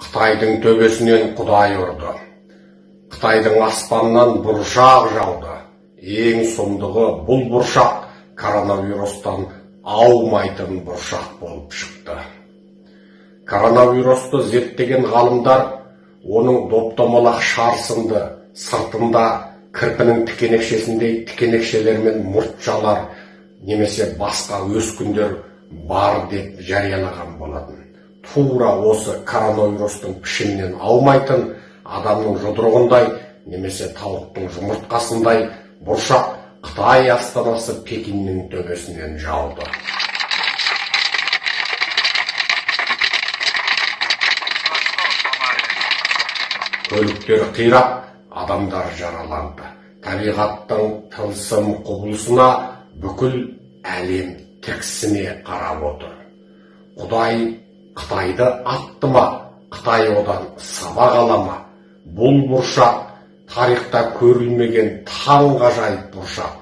Қытайдың төбесінен Құдай ұрды. Қытайдың аспаннан бұршақ жауды. Ең сұмдығы бұл бұршақ коронавирустан аумайтын бұршақ болып шықты. Коронавирусты зерттеген ғалымдар оның доптомалақ шар сынды сыртында кірпінің тікенекшесіндей тікенекшелер мен мұртшалар немесе басқа өскіндер бар деп жариялаған болатын. Тура осы коронавирустың пішінінен аумайтын адамның жұдырығындай немесе тауықтың жұмыртқасындай бұршақ Қытай астанасы Пекиннің төбесінен жауды. Көліктер қирап, адамдар жараланды. Табиғаттың тылсым құбылысына бүкіл әлем тіксіне қарап отыр. Құдай Қытайды атты ма, Қытай одан сабақ ала ма? Бұл бұршақ тарихта көрілмеген таңғажайып бұршақ.